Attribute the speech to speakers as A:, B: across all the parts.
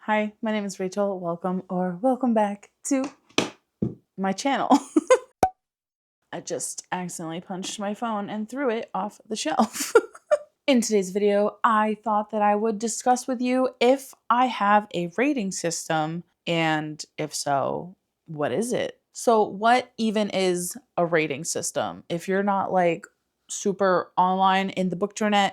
A: Hi, my name is Rachel. Welcome back to my channel. I just accidentally punched my phone and threw it off the shelf. In today's video, I thought that I would discuss with you if I have a rating system, and if so, what is it? So what even is a rating system? If you're not like super online in the bookternet,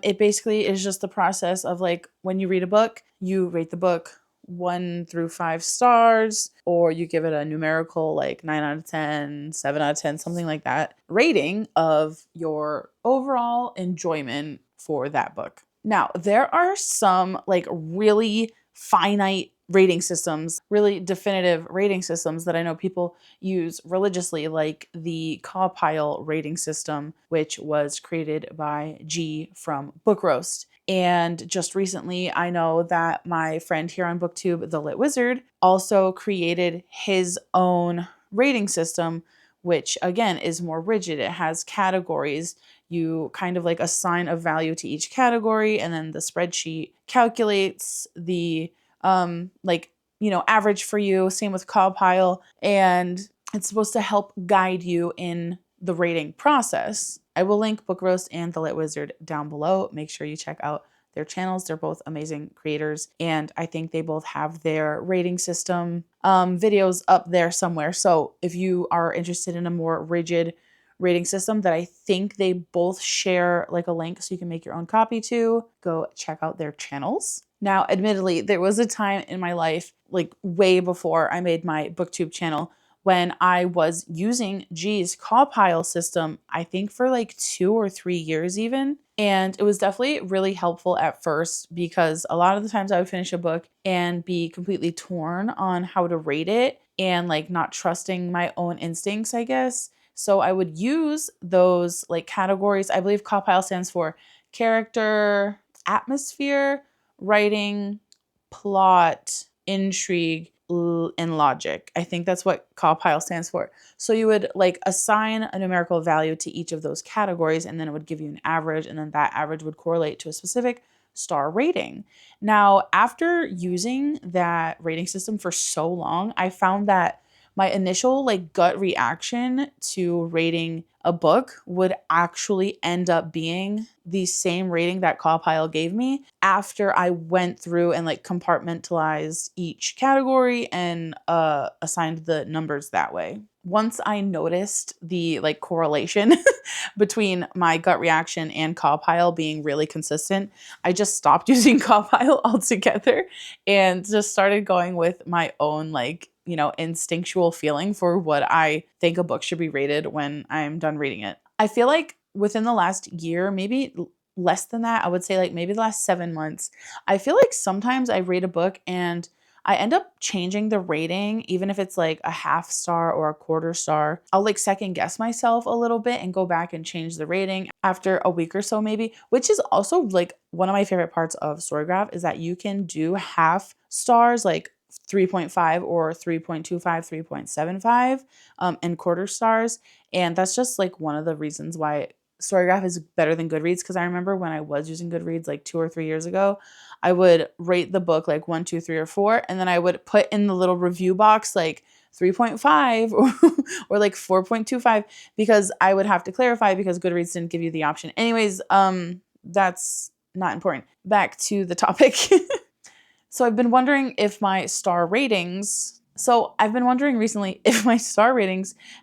A: it basically is just the process of like when you read a book, you rate the book 1 through 5 stars, or you give it a numerical like 9 out of 10, 7 out of 10, something like that, rating of your overall enjoyment for that book. Now, there are some like really finite rating systems, really definitive rating systems that I know people use religiously, like the Caw Pile rating system, which was created by G from Book Roast. And just recently, I know that my friend here on BookTube, The Lit Wizard, also created his own rating system, which again is more rigid. It has categories. You kind of like assign a value to each category, and then the spreadsheet calculates the average for you. Same with Caw Pile, and it's supposed to help guide you in the rating process. I will link Book Roast and The Lit Wizard down below. Make sure you check out their channels. They're both amazing creators, and I think they both have their rating system videos up there somewhere. So if you are interested in a more rigid rating system that I think they both share like a link so you can make your own copy to, go check out their channels. Now, admittedly, there was a time in my life, like way before I made my BookTube channel, when I was using G's Caw Pile system, I think for like 2 or 3 years even. And it was definitely really helpful at first because a lot of the times I would finish a book and be completely torn on how to rate it and like not trusting my own instincts, I guess. So I would use those like categories. I believe Caw Pile stands for character, atmosphere, writing, plot, intrigue, and logic. I think that's what Caw Pile stands for. So you would like assign a numerical value to each of those categories, and then it would give you an average, and then that average would correlate to a specific star rating. Now, after using that rating system for so long, I found that my initial like gut reaction to rating a book would actually end up being the same rating that Caw Pile gave me after I went through and like compartmentalized each category and assigned the numbers that way. Once I noticed the like correlation between my gut reaction and Caw Pile being really consistent, I just stopped using Caw Pile altogether and just started going with my own like instinctual feeling for what I think a book should be rated when I'm done reading it. I feel like within the last year, maybe less than that, I would say like maybe the last 7 months, I feel like sometimes I read a book and I end up changing the rating, even if it's like a half star or a quarter star. I'll like second guess myself a little bit and go back and change the rating after a week or so maybe, which is also like one of my favorite parts of Storygraph is that you can do half stars, like 3.5 or 3.25, 3.75, and quarter stars. And that's just like one of the reasons why Storygraph is better than Goodreads. Because I remember when I was using Goodreads like 2 or 3 years ago, I would rate the book like 1, 2, 3, or 4. And then I would put in the little review box like 3.5 or like 4.25 because I would have to clarify because Goodreads didn't give you the option. Anyways, that's not important. Back to the topic. So I've been wondering if my star ratings,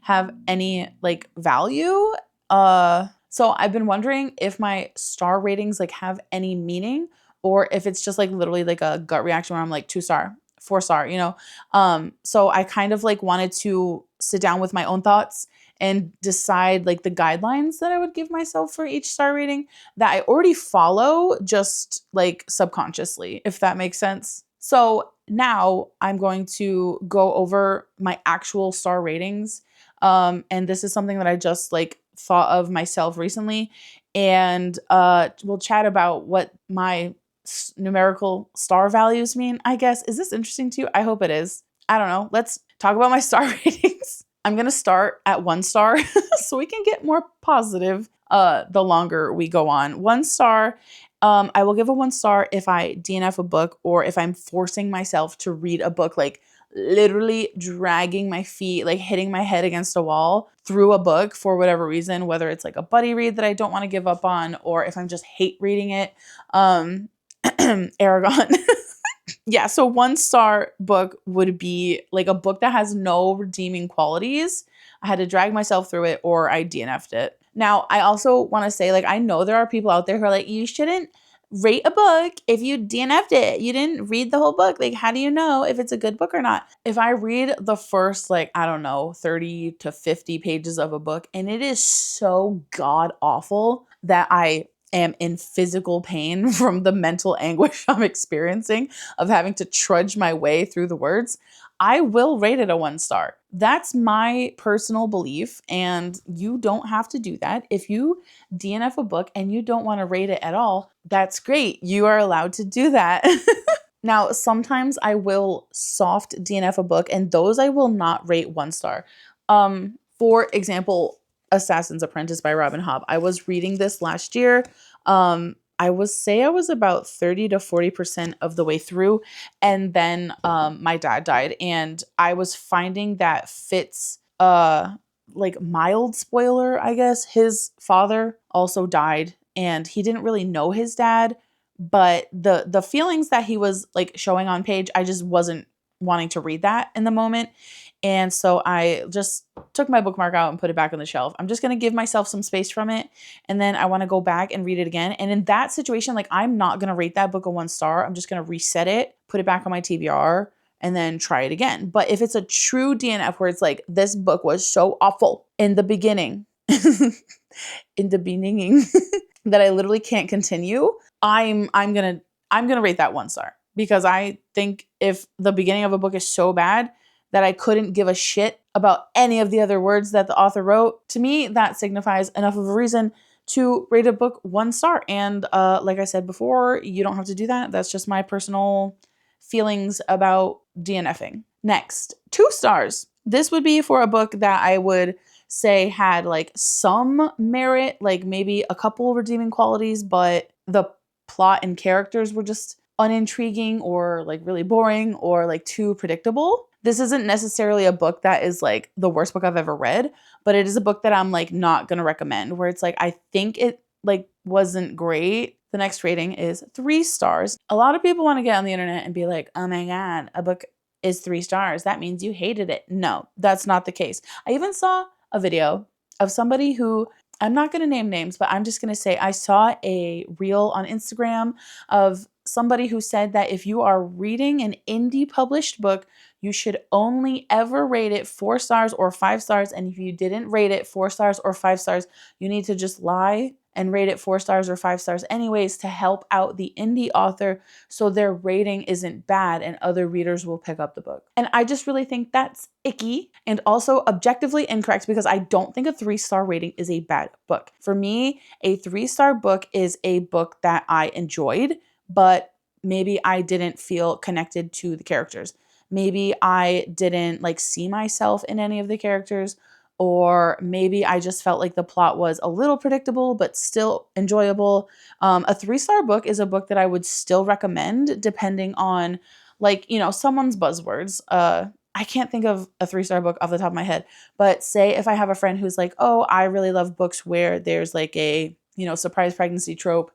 A: have any like value. So I've been wondering if my star ratings like have any meaning or if it's just like literally like a gut reaction where I'm like 2 star, 4 star, So I kind of like wanted to sit down with my own thoughts and decide like the guidelines that I would give myself for each star rating that I already follow just like subconsciously, if that makes sense. So now I'm going to go over my actual star ratings. And this is something that I just like thought of myself recently. And we'll chat about what my numerical star values mean, I guess. Is this interesting to you? I hope it is. I don't know. Let's talk about my star ratings. I'm going to start at 1 star so we can get more positive the longer we go on. 1 star I will give a 1 star if I DNF a book or if I'm forcing myself to read a book, like literally dragging my feet, like hitting my head against a wall through a book for whatever reason, whether it's like a buddy read that I don't want to give up on, or if I'm just hate reading it. Aragon. Yeah, so 1 star book would be like a book that has no redeeming qualities. I had to drag myself through it or I DNF'd it. Now, I also want to say, like, I know there are people out there who are like, you shouldn't rate a book if you DNF'd it. You didn't read the whole book. Like, how do you know if it's a good book or not? If I read the first, like, I don't know, 30 to 50 pages of a book and it is so god awful that I am in physical pain from the mental anguish I'm experiencing of having to trudge my way through the words, I will rate it a 1 star. That's my personal belief, and you don't have to do that. If you DNF a book and you don't want to rate it at all, that's great. You are allowed to do that. Now, sometimes I will soft DNF a book, and those I will not rate 1 star. For example, Assassin's Apprentice by Robin Hobb. I was reading this last year. I was about 30 to 40% of the way through. And then my dad died. And I was finding that Fitz, like mild spoiler, I guess, his father also died. And he didn't really know his dad. But the feelings that he was like showing on page, I just wasn't wanting to read that in the moment. And so I just took my bookmark out and put it back on the shelf. I'm just going to give myself some space from it. And then I want to go back and read it again. And in that situation, like I'm not going to rate that book a 1 star. I'm just going to reset it, put it back on my TBR, and then try it again. But if it's a true DNF where it's like, this book was so awful in the beginning, in the beginning, that I literally can't continue, I'm gonna rate that 1 star. Because I think if the beginning of a book is so bad that I couldn't give a shit about any of the other words that the author wrote, to me, that signifies enough of a reason to rate a book 1 star. And like I said before, you don't have to do that. That's just my personal feelings about DNFing. Next, 2 stars. This would be for a book that I would say had like some merit, like maybe a couple redeeming qualities, but the plot and characters were just unintriguing or like really boring or like too predictable. This isn't necessarily a book that is like the worst book I've ever read, but it is a book that I'm like not going to recommend, where it's like I think it like wasn't great. The next rating is 3 stars. A lot of people want to get on the internet and be like, "Oh my god, a book is 3 stars. That means you hated it." No, that's not the case. I even saw a video of somebody who, I'm not going to name names, but I'm just going to say I saw a reel on Instagram of somebody who said that if you are reading an indie published book, you should only ever rate it 4 stars or 5 stars. And if you didn't rate it 4 stars or 5 stars, you need to just lie and rate it 4 stars or 5 stars anyways to help out the indie author so their rating isn't bad and other readers will pick up the book. And I just really think that's icky and also objectively incorrect, because I don't think a 3-star rating is a bad book. For me, a 3-star book is a book that I enjoyed, but maybe I didn't feel connected to the characters. Maybe I didn't like see myself in any of the characters, or maybe I just felt like the plot was a little predictable but still enjoyable. A 3-star book is a book that I would still recommend depending on like, you know, someone's buzzwords. I can't think of a 3-star book off the top of my head, but say if I have a friend who's like, oh, I really love books where there's like a, you know, surprise pregnancy trope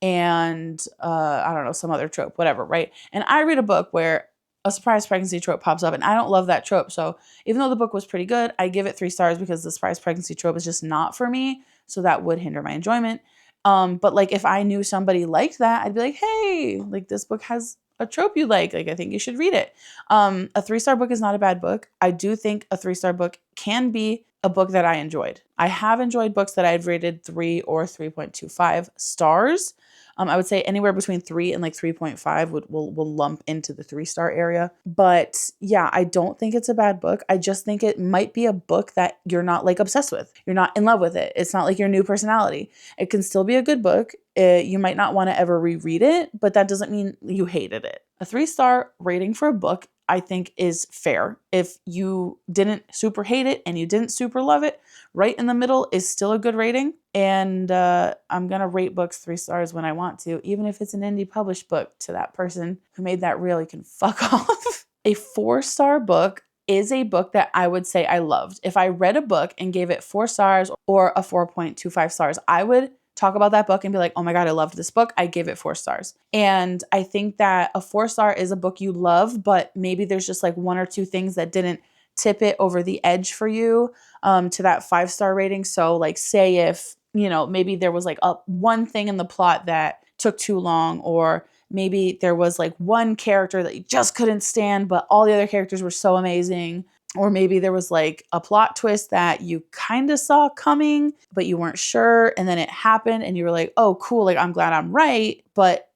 A: and I don't know, some other trope, whatever, right? And I read a book where a surprise pregnancy trope pops up and I don't love that trope. So even though the book was pretty good, I give it 3 stars because the surprise pregnancy trope is just not for me. So that would hinder my enjoyment. But like if I knew somebody liked that, I'd be like, hey, like this book has a trope you like I think you should read it. A 3-star book is not a bad book. I do think a 3-star book can be a book that I enjoyed. I have enjoyed books that I've rated 3 or 3.25 stars. I would say anywhere between 3 and like 3.5 will lump into the 3-star area. But yeah, I don't think it's a bad book. I just think it might be a book that you're not like obsessed with. You're not in love with it. It's not like your new personality. It can still be a good book. You might not want to ever reread it, but that doesn't mean you hated it. A 3-star rating for a book, I think is fair. If you didn't super hate it and you didn't super love it, right in the middle is still a good rating. And I'm going to rate books 3 stars when I want to, even if it's an indie published book. To that person who made that reel, you can fuck off. A 4-star book is a book that I would say I loved. If I read a book and gave it 4 stars or a 4.25 stars, I would talk about that book and be like, oh my God, I loved this book. I gave it 4 stars. And I think that a 4-star is a book you love, but maybe there's just like 1 or 2 things that didn't tip it over the edge for you to that 5-star rating. So like say if, maybe there was like one thing in the plot that took too long, or maybe there was like one character that you just couldn't stand, but all the other characters were so amazing. Or maybe there was like a plot twist that you kind of saw coming, but you weren't sure. And then it happened and you were like, oh, cool. Like, I'm glad I'm right. But,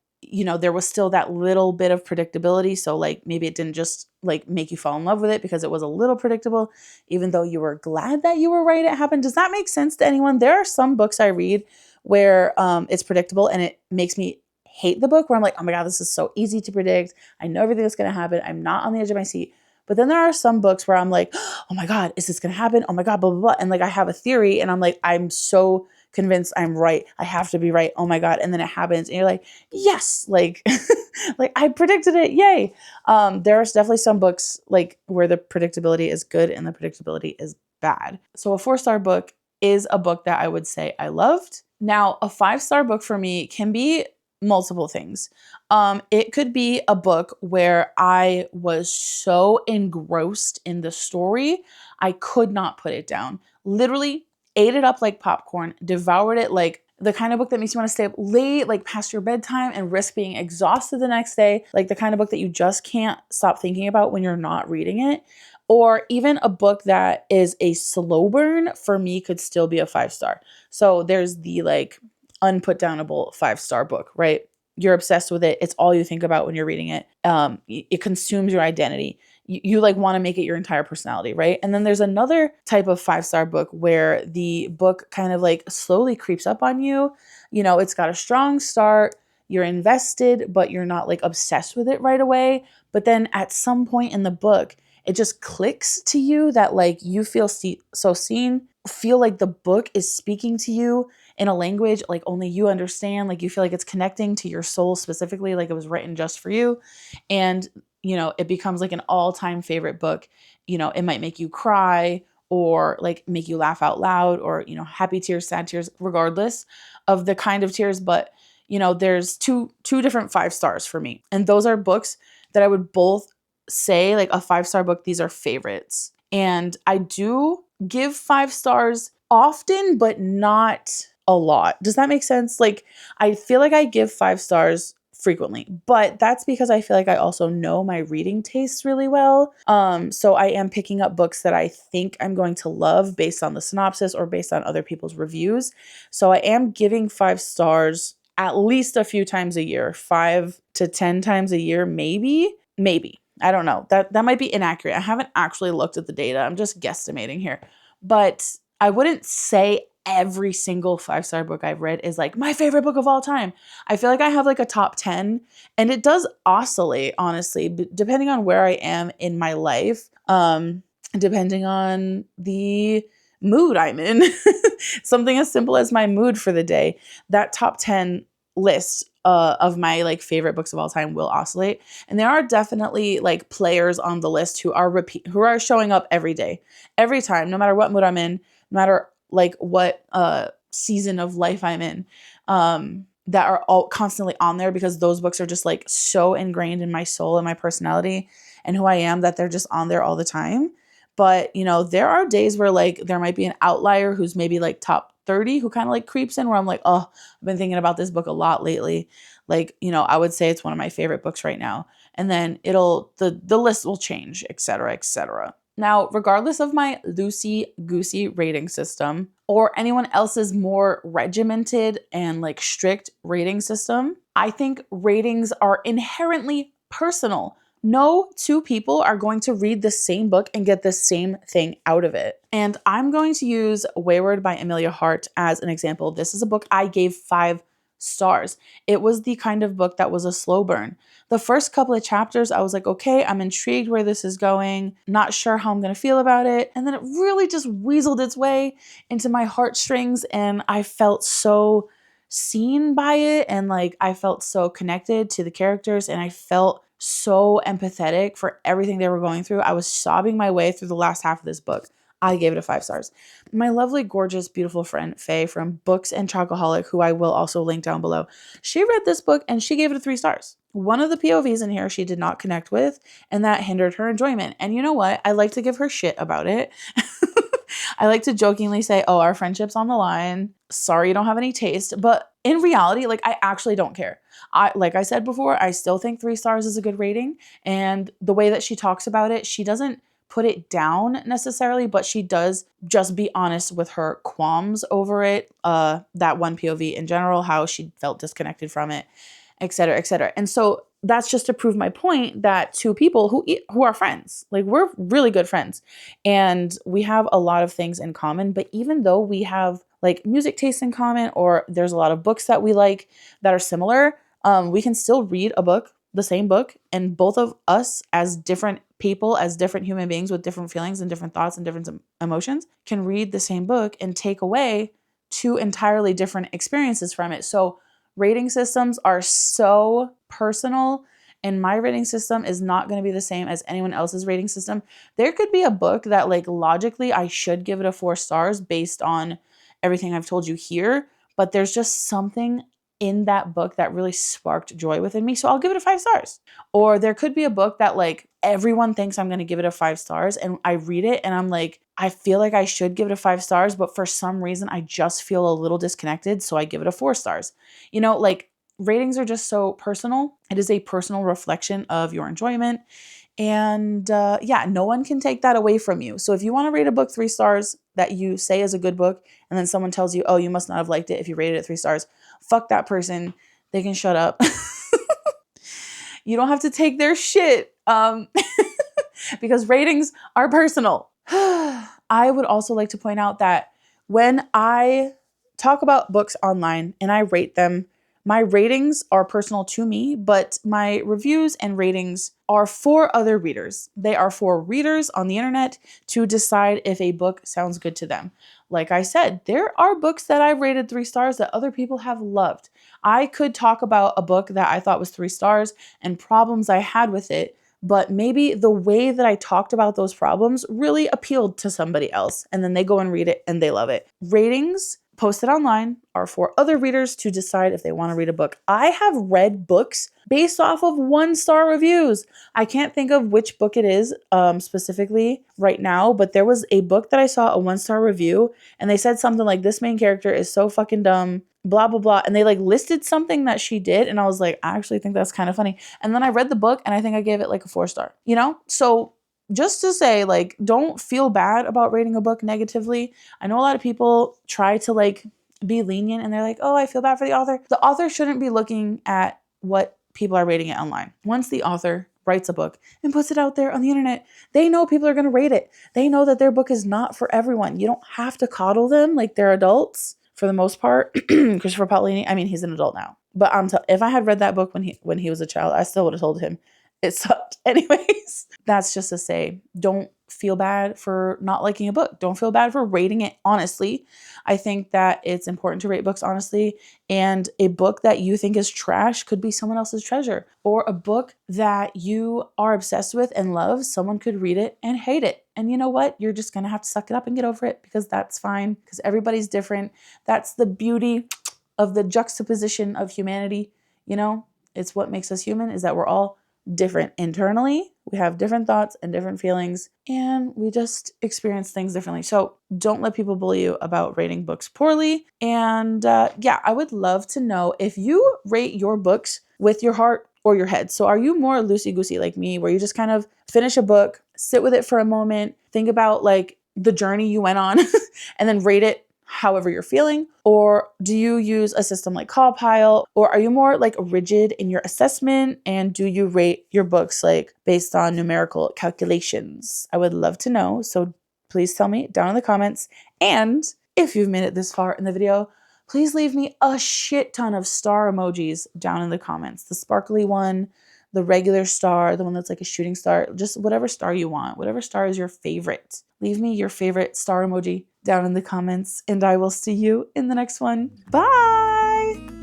A: there was still that little bit of predictability. So like maybe it didn't just like make you fall in love with it because it was a little predictable, even though you were glad that you were right it happened. Does that make sense to anyone? There are some books I read where it's predictable and it makes me hate the book, where I'm like, oh my God, this is so easy to predict. I know everything that's going to happen. I'm not on the edge of my seat. But then there are some books where I'm like, oh my God, is this going to happen? Oh my God, blah, blah, blah. And like, I have a theory and I'm like, I'm so convinced I'm right. I have to be right. Oh my God. And then it happens and you're like, yes, like, like I predicted it. Yay. There's definitely some books like where the predictability is good and the predictability is bad. So a 4-star book is a book that I would say I loved. Now, a 5-star book for me can be multiple things. It could be a book where I was so engrossed in the story, I could not put it down. Literally ate it up like popcorn, devoured it like the kind of book that makes you want to stay up late, like past your bedtime and risk being exhausted the next day, like the kind of book that you just can't stop thinking about when you're not reading it. Or even a book that is a slow burn for me could still be a 5-star. So there's the like unputdownable 5-star book, right? You're obsessed with it. It's all you think about when you're reading it. It consumes your identity. You like want to make it your entire personality, right? And then there's another type of 5-star book where the book kind of like slowly creeps up on you. It's got a strong start. You're invested, but you're not like obsessed with it right away. But then at some point in the book, it just clicks to you that like you feel so seen, feel like the book is speaking to you in a language like only you understand, like you feel like it's connecting to your soul specifically, like it was written just for you. And, it becomes like an all-time favorite book. It might make you cry or like make you laugh out loud or, happy tears, sad tears, regardless of the kind of tears. But, there's two different 5 stars for me. And those are books that I would both say like a 5-star book. These are favorites. And I do give 5 stars often, but not a lot. Does that make sense? Like, I feel like I give 5 stars frequently, but that's because I feel like I also know my reading tastes really well. So I am picking up books that I think I'm going to love based on the synopsis or based on other people's reviews. So I am giving 5 stars at least a few times a year, 5 to 10 times a year, maybe. I don't know. That might be inaccurate. I haven't actually looked at the data. I'm just guesstimating here. But I wouldn't say every single 5-star book I've read is like my favorite book of all time. I feel like I have like a top 10 and it does oscillate, honestly, depending on where I am in my life, depending on the mood I'm in. Something as simple as my mood for the day. That top 10 list of my like favorite books of all time will oscillate. And there are definitely like players on the list who are showing up every day, every time, no matter what mood I'm in, no matter like what season of life I'm in, that are all constantly on there because those books are just like so ingrained in my soul and my personality and who I am that they're just on there all the time. But, there are days where like there might be an outlier who's maybe like top 30 who kind of like creeps in where I'm like, oh, I've been thinking about this book a lot lately. Like, I would say it's one of my favorite books right now. And then the list will change, et cetera, et cetera. Now, regardless of my loosey-goosey rating system or anyone else's more regimented and like strict rating system, I think ratings are inherently personal. No 2 people are going to read the same book and get the same thing out of it. And I'm going to use Wayward by Amelia Hart as an example. This is a book I gave 5 stars. It was the kind of book that was a slow burn. The first couple of chapters, I was like, okay, I'm intrigued where this is going, not sure how I'm going to feel about it. And then it really just weaseled its way into my heartstrings, and I felt so seen by it, and like I felt so connected to the characters, and I felt so empathetic for everything they were going through. I was sobbing my way through the last half of this book. I gave it a 5 stars. My lovely, gorgeous, beautiful friend, Faye from Books and Chocoholic, who I will also link down below, she read this book and she gave it a 3 stars. One of the POVs in here she did not connect with, and that hindered her enjoyment. And you know what? I like to give her shit about it. I like to jokingly say, oh, our friendship's on the line. Sorry you don't have any taste. But in reality, like, I actually don't care. Like I said before, I still think 3 stars is a good rating. And the way that she talks about it, she doesn't put it down necessarily, but she does just be honest with her qualms over it. That one POV in general, how she felt disconnected from it, et cetera, et cetera. And so that's just to prove my point that 2 people who are friends, like, we're really good friends and we have a lot of things in common. But even though we have like music tastes in common, or there's a lot of books that we like that are similar, we can still read a book, the same book, and both of us as different people, as different human beings with different feelings and different thoughts and different emotions, can read the same book and take away 2 entirely different experiences from it. So rating systems are so personal, and my rating system is not going to be the same as anyone else's rating system. There could be a book that, like, logically I should give it a 4 stars based on everything I've told you here, but there's just something in that book that really sparked joy within me, so I'll give it a 5 stars. Or there could be a book that, like, everyone thinks I'm going to give it a 5 stars, and I read it and I'm like, I feel like I should give it a 5 stars, but for some reason I just feel a little disconnected, so I give it a 4 stars. You know, like, ratings are just so personal. It is a personal reflection of your enjoyment. And yeah, no one can take that away from you. So if you want to rate a book 3 stars that you say is a good book, and then someone tells you, oh, you must not have liked it if you rated it 3 stars, fuck that person. They can shut up. You don't have to take their shit, because ratings are personal. I would also like to point out that when I talk about books online and I rate them, my ratings are personal to me, but my reviews and ratings are for other readers. They are for readers on the internet to decide if a book sounds good to them. Like I said, there are books that I've rated 3 stars that other people have loved. I could talk about a book that I thought was 3 stars and problems I had with it, but maybe the way that I talked about those problems really appealed to somebody else, and then they go and read it and they love it. Ratings posted online are for other readers to decide if they want to read a book. I have read books based off of 1-star reviews. I can't think of which book it is specifically right now, but there was a book that I saw a 1-star review, and they said something like, this main character is so fucking dumb, blah, blah, blah. And they like listed something that she did, and I was like, I actually think that's kind of funny. And then I read the book, and I think I gave it like a 4 star, you know? So just to say, like, don't feel bad about rating a book negatively. I know a lot of people try to like be lenient, and they're like, oh, I feel bad for the author. The author shouldn't be looking at what people are rating it online. Once the author writes a book and puts it out there on the internet, they know people are going to rate it. They know that their book is not for everyone. You don't have to coddle them like they're adults for the most part. Christopher Paolini, I mean, he's an adult now, but if I had read that book when he was a child, I still would have told him it sucked. Anyways, that's just to say, don't feel bad for not liking a book. Don't feel bad for rating it honestly. I think that it's important to rate books honestly, and a book that you think is trash could be someone else's treasure, or a book that you are obsessed with and love, someone could read it and hate it. And you know what? You're just going to have to suck it up and get over it, because that's fine, because everybody's different. That's the beauty of the juxtaposition of humanity. You know, it's what makes us human, is that we're all different internally. We have different thoughts and different feelings, and we just experience things differently. So don't let people bully you about rating books poorly. And yeah, I would love to know if you rate your books with your heart or your head. So are you more loosey-goosey like me, where you just kind of finish a book, sit with it for a moment, think about like the journey you went on, and then rate it however you're feeling? Or do you use a system like Compile? Or are you more like rigid in your assessment? And do you rate your books like based on numerical calculations? I would love to know. So please tell me down in the comments. And if you've made it this far in the video, please leave me a shit ton of star emojis down in the comments. The sparkly one, the regular star, the one that's like a shooting star, just whatever star you want, whatever star is your favorite. Leave me your favorite star emoji down in the comments, and I will see you in the next one. Bye!